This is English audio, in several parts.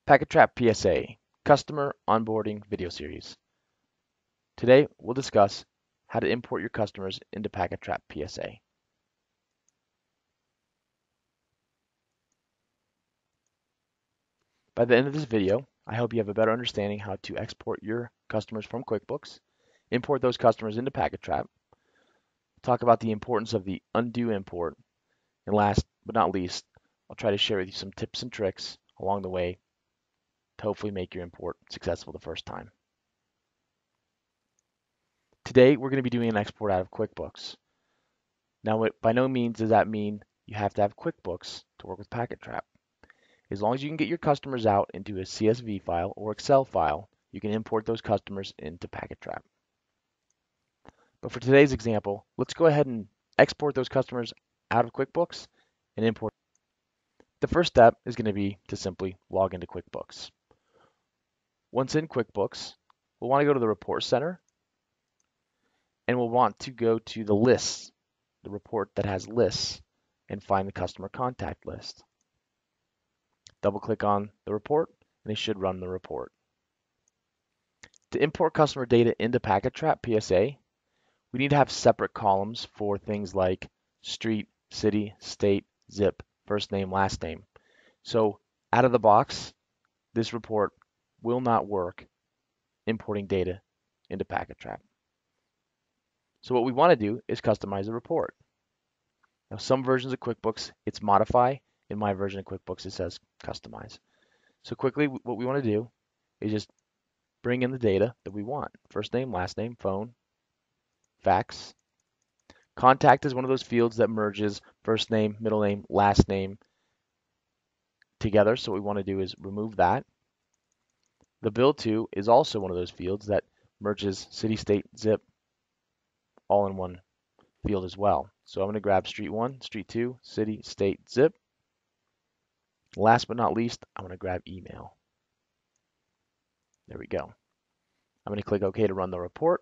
PT-PSA, Customer Onboarding Video Series. Today, we'll discuss how to import your customers into PT-PSA. By the end of this video, I hope you have a better understanding how to export your customers from QuickBooks, import those customers into PacketTrap, talk about the importance of the undo import, and last but not least, I'll try to share with you some tips and tricks along the way to hopefully make your import successful the first time. Today, we're going to be doing an export out of QuickBooks. Now, by no means does that mean you have to have QuickBooks to work with PacketTrap. As long as you can get your customers out into a CSV file or Excel file, you can import those customers into PacketTrap. But for today's example, let's go ahead and export those customers out of QuickBooks and import. The first step is going to be to simply log into QuickBooks. Once in QuickBooks, we'll want to go to the Report Center, and we'll want to go to the lists, the report that has lists, and find the customer contact list. Double click on the report, and it should run the report. To import customer data into PacketTrap PSA, we need to have separate columns for things like street, city, state, zip, first name, last name. So out of the box, this report will not work importing data into PacketTrap. So what we want to do is customize the report. Now, some versions of QuickBooks, it's modify. In my version of QuickBooks, it says customize. So quickly, what we want to do is just bring in the data that we want. First name, last name, phone, fax. Contact is one of those fields that merges first name, middle name, last name together. So what we want to do is remove that. The bill to is also one of those fields that merges city, state, zip, all in one field as well. So I'm going to grab street 1, street 2, city, state, zip. Last but not least, I'm going to grab email. There we go. I'm going to click OK to run the report.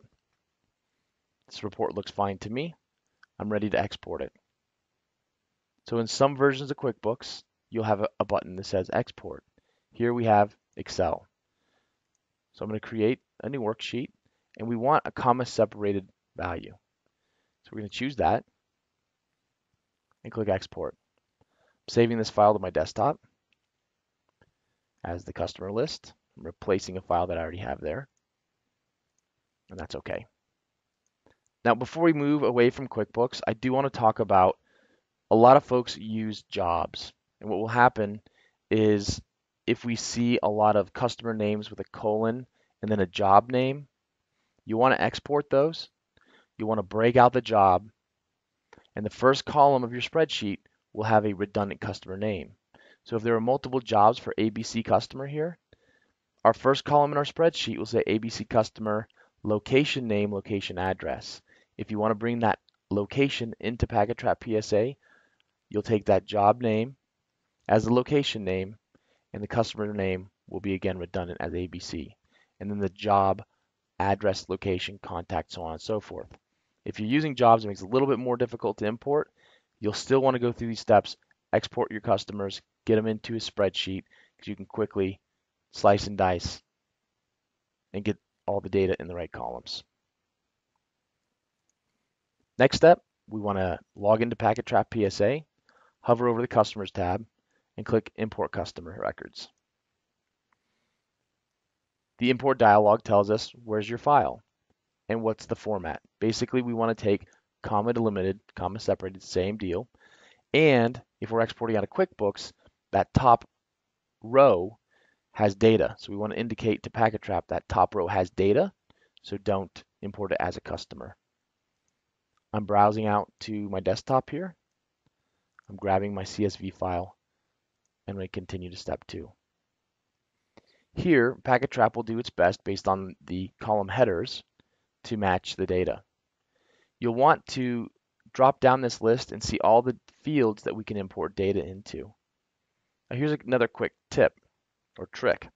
This report looks fine to me. I'm ready to export it. So in some versions of QuickBooks, you'll have a button that says Export. Here we have Excel. So I'm going to create a new worksheet, and we want a comma-separated value. So we're going to choose that and click Export. I'm saving this file to my desktop as the customer list. I'm replacing a file that I already have there, and that's okay. Now, before we move away from QuickBooks, I do want to talk about a lot of folks use jobs. And what will happen is if we see a lot of customer names with a colon and then a job name, you want to export those. You want to break out the job, and the first column of your spreadsheet will have a redundant customer name. So if there are multiple jobs for ABC customer here, our first column in our spreadsheet will say ABC customer, location name, location address. If you want to bring that location into PacketTrap PSA, you'll take that job name as the location name, and the customer name will be again redundant as ABC. And then the job, address, location, contact, so on and so forth. If you're using jobs, it makes it a little bit more difficult to import. You'll still want to go through these steps, export your customers, get them into a spreadsheet, because you can quickly slice and dice and get all the data in the right columns. Next step, we want to log into PacketTrap PSA, hover over the Customers tab, and click Import Customer Records. The import dialog tells us where's your file and what's the format. Basically, we want to take comma delimited, comma separated, same deal. And if we're exporting out of QuickBooks, that top row has data. So we want to indicate to PacketTrap that top row has data, so don't import it as a customer. I'm browsing out to my desktop here. I'm grabbing my CSV file, and we continue to step 2. Here, PacketTrap will do its best based on the column headers to match the data. You'll want to drop down this list and see all the fields that we can import data into. Now here's another quick tip or trick.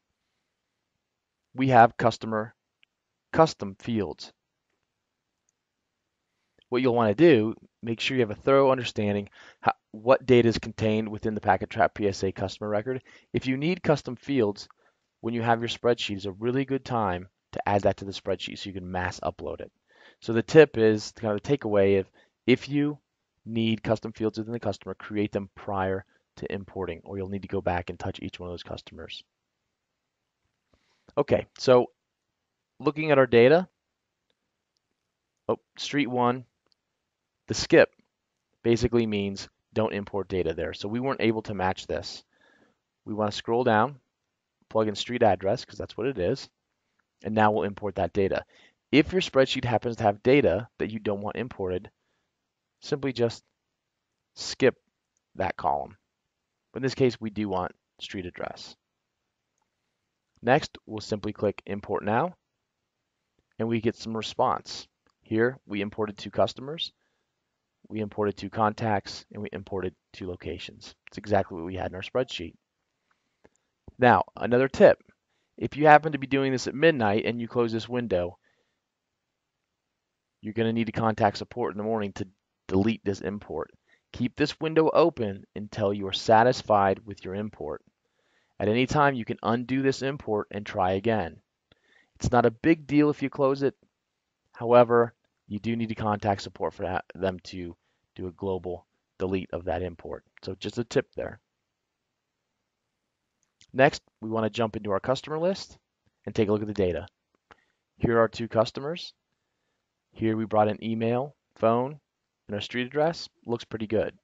We have customer custom fields. What you'll want to do, make sure you have a thorough understanding what data is contained within the PacketTrap PSA customer record. If you need custom fields, when you have your spreadsheet is a really good time to add that to the spreadsheet so you can mass upload it. So the tip is kind of the takeaway of if you need custom fields within the customer, create them prior to importing, or you'll need to go back and touch each one of those customers. Okay, so looking at our data, street one, the skip basically means don't import data there. So we weren't able to match this. We want to scroll down, plug in street address because that's what it is, and now we'll import that data. If your spreadsheet happens to have data that you don't want imported, simply just skip that column. But in this case, we do want street address. Next, we'll simply click Import Now, and we get some response. Here, we imported 2 customers, we imported 2 contacts, and we imported 2 locations. It's exactly what we had in our spreadsheet. Now, another tip. If you happen to be doing this at midnight and you close this window, you're going to need to contact support in the morning to delete this import. Keep this window open until you are satisfied with your import. At any time, you can undo this import and try again. It's not a big deal if you close it. However, you do need to contact support for them to do a global delete of that import. So just a tip there. Next, we want to jump into our customer list and take a look at the data. Here are 2 customers. Here we brought in email, phone, and our street address. Looks pretty good.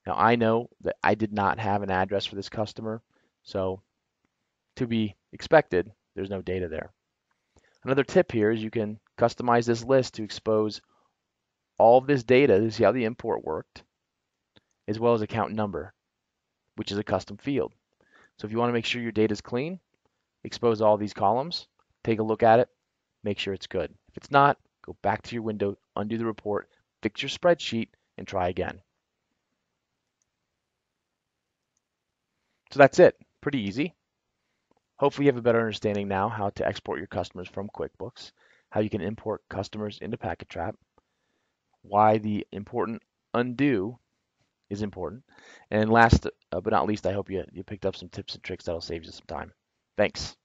Now I know that I did not have an address for this customer, so to be expected, there's no data there. Another tip here is you can customize this list to expose all of this data to see how the import worked, as well as account number, which is a custom field. So if you want to make sure your data is clean, expose all these columns, take a look at it, make sure it's good. If it's not, go back to your window, undo the report, fix your spreadsheet, and try again. So that's it. Pretty easy. Hopefully you have a better understanding now how to export your customers from QuickBooks, how you can import customers into PacketTrap, why the important undo is important, and last but not least, I hope you picked up some tips and tricks that'll save you some time. Thanks.